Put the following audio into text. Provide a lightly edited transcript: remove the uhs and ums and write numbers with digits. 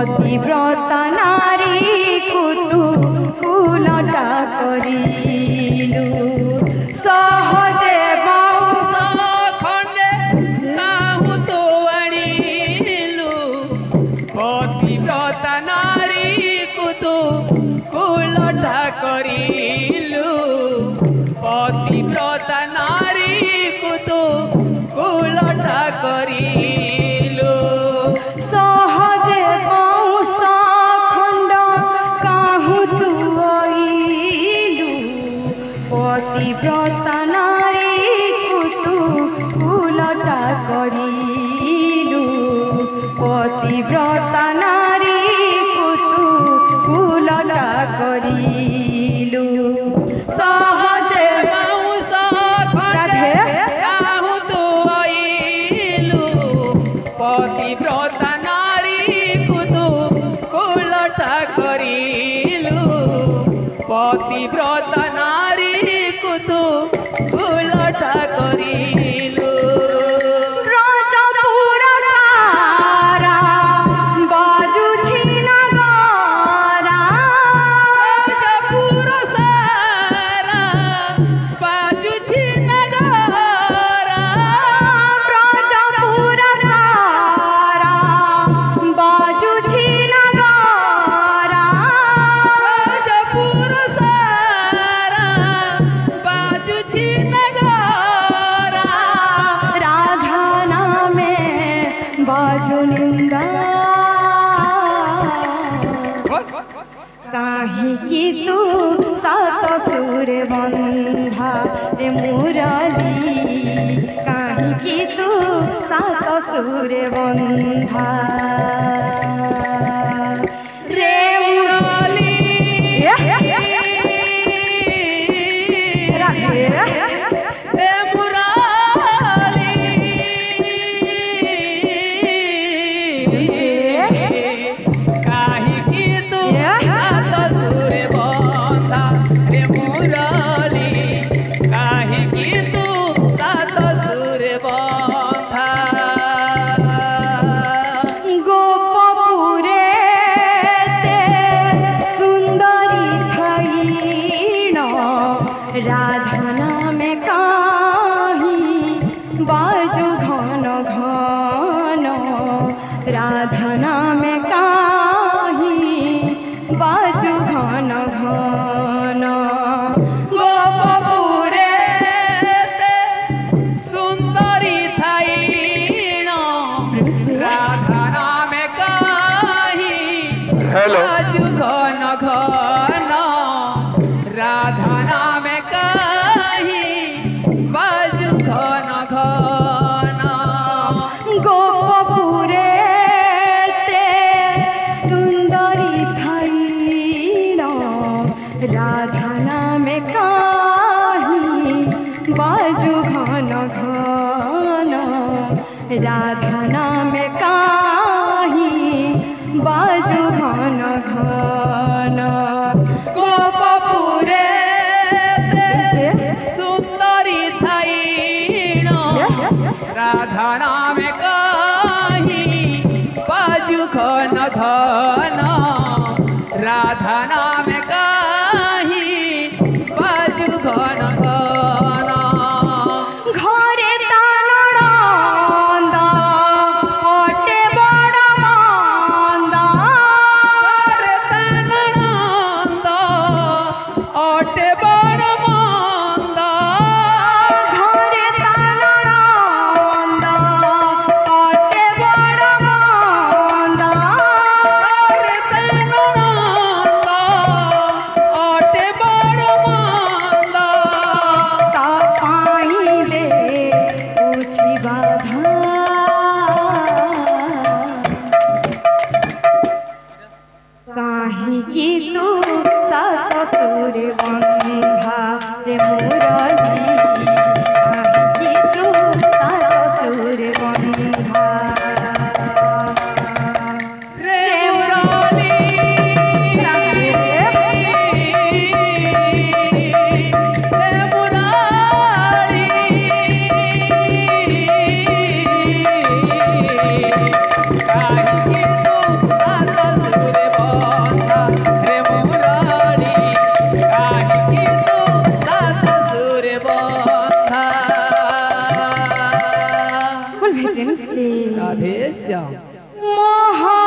पतिव्रता नारी कुतु कुलटा करिलु सहजे बाउंस खंडे काहू तो आनिलु पतिव्रता नारी कुतु कुलटा करिलु पतिव्रता नारी कुतु कुलटा करिलु सहजे बाउंस खंड काहू तु आइलु पतिव्रता नारी कुतु कुलटा करिलु पतिव्रता नारी कुतु कुलटा करिलु सहजे बाउंस खंडे काहू तो आइलु पतिव्रता नारी कुतु कुलटा करिलु पतिव्रता नारी कुतु कुलटा करिलु राजपुर सारा बाजुछि नगारा राजपुर सारा बाजुछि नगारा राजपुर सारा बाजुछि नगारा राजपुर सारा बाजुछि नगारा राधा नामे बाजु निंदा काहे कि तू सात सुर बंधा रे मुरली काहे कि तू सात सुर बंधा रे मुरली राधे ए मुराली काहे कि तू सात सुर बंधा रे मुराली काहे कि तू सात सुर बंधा गोपपुरे ते सुंदरी थईन राधा नामे काही बाजु घन घन राधा नामे काही बाजु घन घन गोपपुरे ते सुंदरी थाईन राधा नामे काही बाजु घन घन राधा नामे काही बाजु घन घन गोपपुरे ते सुंदरी थईन राधा नामे काही बाजु घन घन राधा नामे काही बाजु घन घन गोपपुरे सुंदरी थाईन राधा नामे काही बाजु घन घन राधा नामे काही बाजु घन घन घरे तानंद अटे बड़ मंद घरे तानंद अटे बड़ मंद घरे तानंद अटे बड़ मंद घरे तानंद अटे बड़ मंद ता पाइले पूछी बाधा काहे कि तू सात सुर बंधा रे मुरली काहे कि तू सात सुर बंधा रे मुरली रे मुरली শ্যাম। মহা